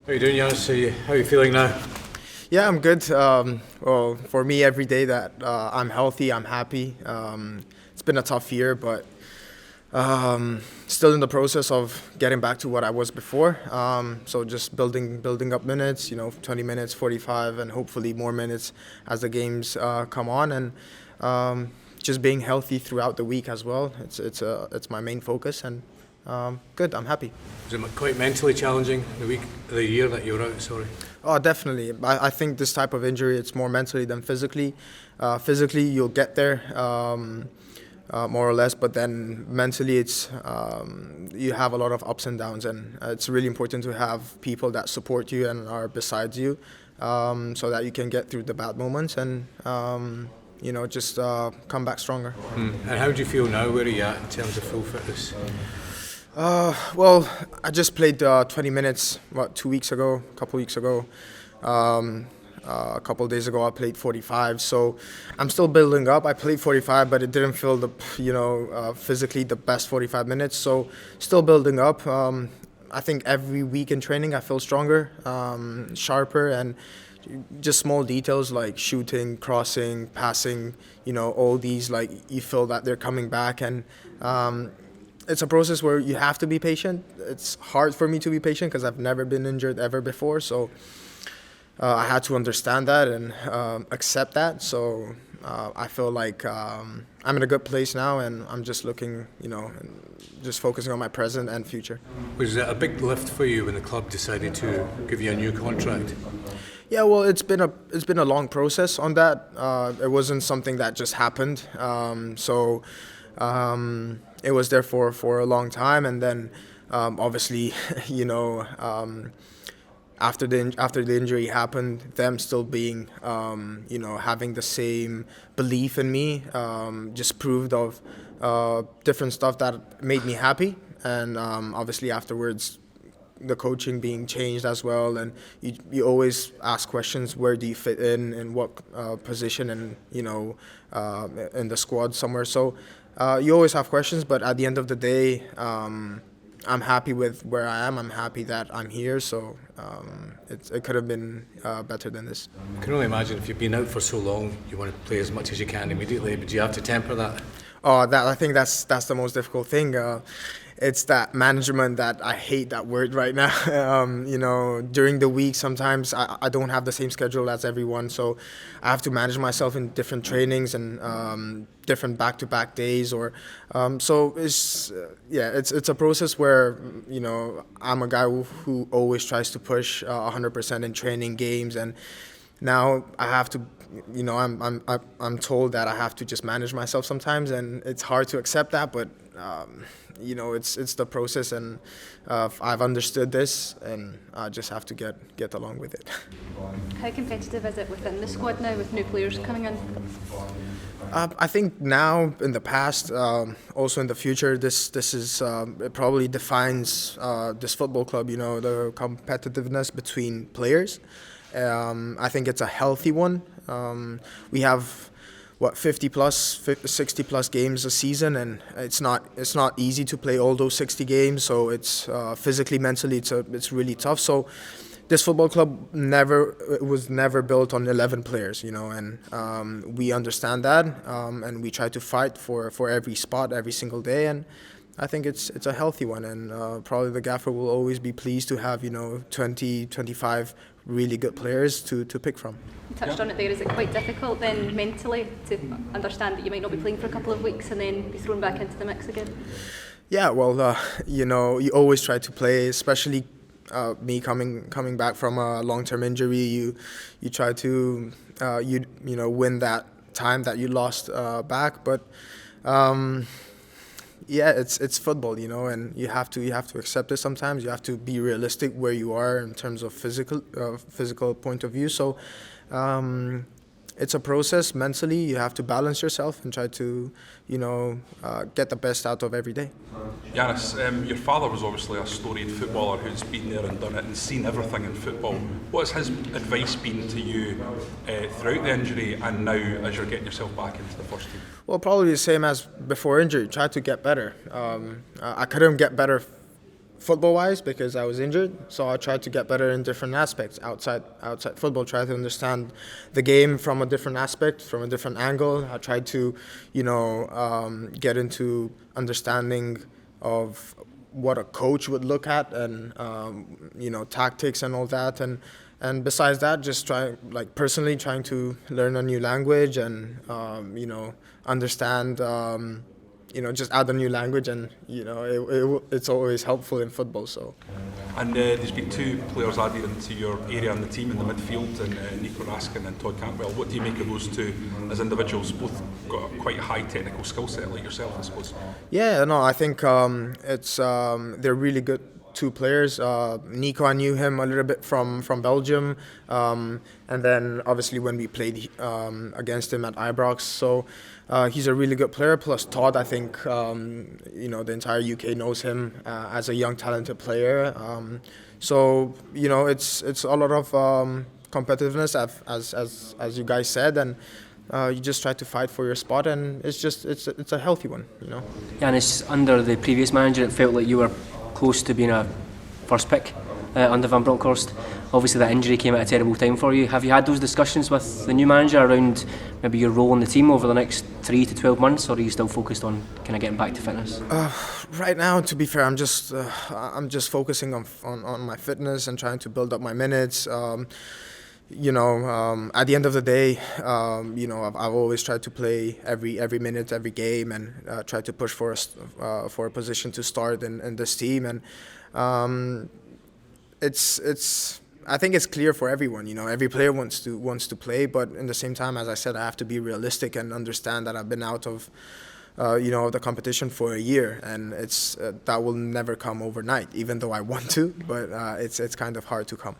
How are you doing, Ianis? How are you feeling now? Yeah, I'm good. Well, for me, every day that I'm healthy, I'm happy. It's been a tough year, but still in the process of getting back to what I was before. So just building up minutes, 20 minutes, 45, and hopefully more minutes as the games come on, and just being healthy throughout the week as well. It's my main focus, and good. I'm happy. Was it quite mentally challenging the year that you were out? Sorry. Oh, definitely. I think this type of injury, it's more mentally than physically. Physically, you'll get there, more or less, but then mentally, you have a lot of ups and downs, and it's really important to have people that support you and are beside you, so that you can get through the bad moments and just come back stronger. And how do you feel now? Where are you at in terms of full fitness? Well, I just played 20 minutes, 2 weeks ago, a couple weeks ago. A couple of days ago, I played 45. So I'm still building up. I played 45, but it didn't feel physically the best 45 minutes. So still building up. I think every week in training, I feel stronger, sharper, and just small details like shooting, crossing, passing. All these, like, you feel that they're coming back, and it's a process where you have to be patient. It's hard for me to be patient because I've never been injured ever before. So I had to understand that and accept that. So I feel like I'm in a good place now, and I'm just looking, and just focusing on my present and future. Was it a big lift for you when the club decided to give you a new contract? Yeah, well, it's been a long process on that. It wasn't something that just happened. It was there for a long time, and then obviously, after the injury happened, them still being, having the same belief in me, just proved of different stuff that made me happy, and obviously afterwards, the coaching being changed as well, and you always ask questions: where do you fit in what position, and in the squad somewhere. So you always have questions, but at the end of the day, I'm happy with where I am. I'm happy that I'm here. So it could have been better than this. I can only imagine if you've been out for so long, you want to play as much as you can immediately. But do you have to temper that? Oh, I think that's the most difficult thing. It's that management that I hate that word right now. During the week, sometimes I don't have the same schedule as everyone, so I have to manage myself in different trainings and different back-to-back days. So it's a process where I'm a guy who always tries to push 100% in training, games, and now I have to. I'm told that I have to just manage myself sometimes, and it's hard to accept that, but it's the process, and I've understood this, and I just have to get along with it. How competitive is it within the squad now with new players coming in? I think now, in the past, also in the future, this is it probably defines this football club. The competitiveness between players. I think it's a healthy one. We have 60 plus games a season, and it's not easy to play all those 60 games. So it's physically, mentally, it's really tough. So this football club was never built on 11 players, and we understand that, and we try to fight for every spot every single day, and I think it's a healthy one, and probably the gaffer will always be pleased to have 20, 25 really good players to pick from. You touched on it there. Is it quite difficult then mentally to understand that you might not be playing for a couple of weeks and then be thrown back into the mix again? Yeah, well, you always try to play, especially me coming back from a long-term injury. You try to win that time that you lost back, but. Yeah, it's football, and you have to accept it sometimes. You have to be realistic where you are in terms of physical point of view. So it's a process mentally. You have to balance yourself and try to, get the best out of every day. Ianis, your father was obviously a storied footballer who's been there and done it and seen everything in football. What has his advice been to you throughout the injury and now as you're getting yourself back into the first team? Well, probably the same as before injury. Try to get better. I couldn't get better football-wise because I was injured. So I tried to get better in different aspects outside football. Try to understand the game from a different aspect, from a different angle. I tried to, get into understanding of what a coach would look at, and tactics and all that. And besides that, just personally trying to learn a new language and understand. Just add a new language, and it's always helpful in football. So. And there's been two players added into your area in the team in the midfield, and Nico Raskin and Todd Cantwell. What do you make of those two as individuals? Both got quite a high technical skill set, like yourself, I suppose. Yeah, no, I think they're really good two players. Nico, I knew him a little bit from Belgium, and then obviously when we played against him at Ibrox. So he's a really good player. Plus Todd, I think the entire UK knows him as a young talented player. So it's a lot of competitiveness, as you guys said, and you just try to fight for your spot, and it's a healthy one. Ianis, under the previous manager, it felt like you were close to being a first pick under Van Bronckhorst. Obviously that injury came at a terrible time for you. Have you had those discussions with the new manager around maybe your role in the team over the next 3 to 12 months, or are you still focused on kind of getting back to fitness? Right now, to be fair, I'm just focusing on my fitness and trying to build up my minutes. At the end of the day, I've always tried to play every minute, every game, and try to push for a position to start in this team. And I think it's clear for everyone. Every player wants to play, but in the same time, as I said, I have to be realistic and understand that I've been out of the competition for a year, and that will never come overnight. Even though I want to, but it's kind of hard to come.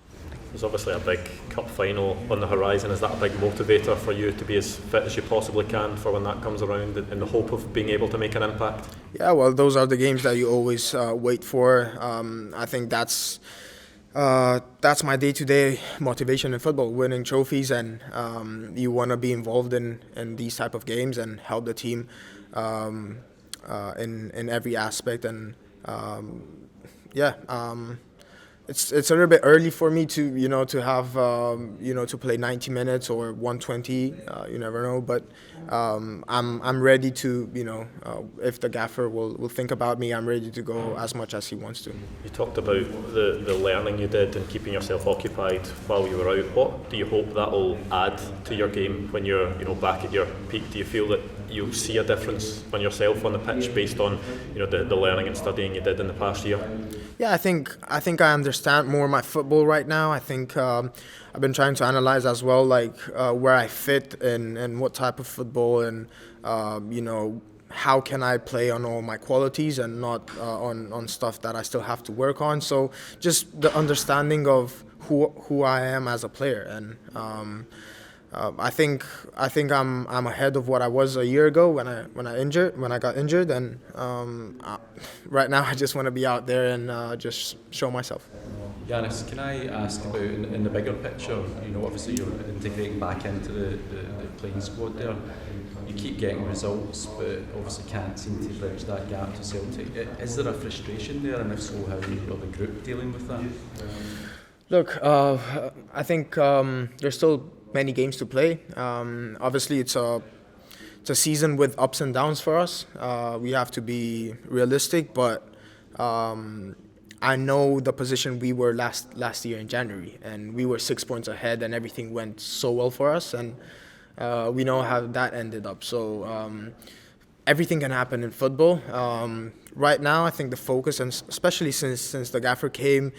There's obviously a big cup final on the horizon. Is that a big motivator for you to be as fit as you possibly can for when that comes around, in the hope of being able to make an impact? Yeah, well, those are the games that you always wait for. I think that's my day-to-day motivation in football, winning trophies, and you want to be involved in these type of games and help the team in every aspect. And It's a little bit early for me to have to play 90 minutes or 120. You never know, but I'm ready to if the gaffer will think about me, I'm ready to go as much as he wants to. You talked about the learning you did and keeping yourself occupied while you were out. What do you hope that will add to your game when you're back at your peak? Do you feel that you'll see a difference on yourself on the pitch based on the learning and studying you did in the past year? Yeah, I think I understand more my football right now. I think I've been trying to analyze as well, where I fit and what type of football, and how can I play on all my qualities and not on stuff that I still have to work on. So just the understanding of who I am as a player, and I think I'm ahead of what I was a year ago when I got injured, and right now I just want to be out there and just show myself. Ianis, can I ask about in the bigger picture? Obviously you're integrating back into the playing squad there. You keep getting results, but obviously can't seem to bridge that gap to Celtic. Is there a frustration there, and if so, how are the group dealing with that? Look, I think there's still many games to play. Obviously, it's a season with ups and downs for us. We have to be realistic, but I know the position we were last year in January, and we were 6 points ahead, and everything went so well for us, and we know how that ended up. So everything can happen in football. Right now, I think the focus, and especially since the gaffer came,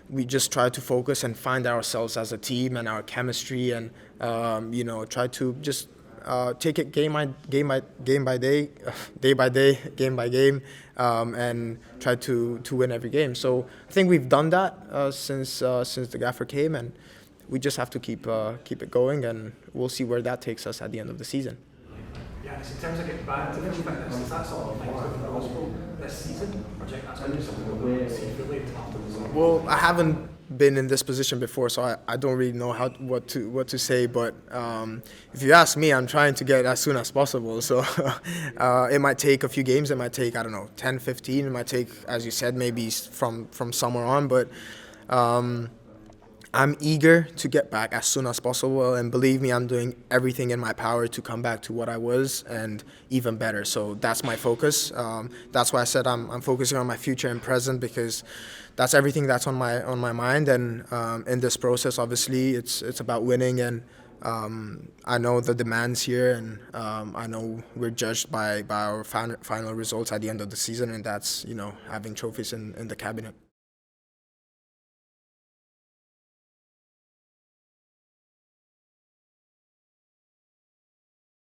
we just try to focus and find ourselves as a team and our chemistry, and try to just take it game by day, game by game, and try to win every game. So I think we've done that since the gaffer came, and we just have to keep it going, and we'll see where that takes us at the end of the season. Yeah, in terms of getting back to fitness, is that sort of thing with the hospital this season, or do you think that's going to be something that we'll see fully after the season? Well, I haven't been in this position before, so I don't really know what to say. But if you ask me, I'm trying to get as soon as possible. So it might take a few games. It might take, I don't know, 10, 15. It might take, as you said, maybe from summer on. But I'm eager to get back as soon as possible, and believe me, I'm doing everything in my power to come back to what I was and even better. So that's my focus. That's why I said I'm focusing on my future and present, because that's everything that's on my mind. And in this process, obviously, it's about winning, and I know the demands here, and I know we're judged by our final results at the end of the season, and that's having trophies in the cabinet.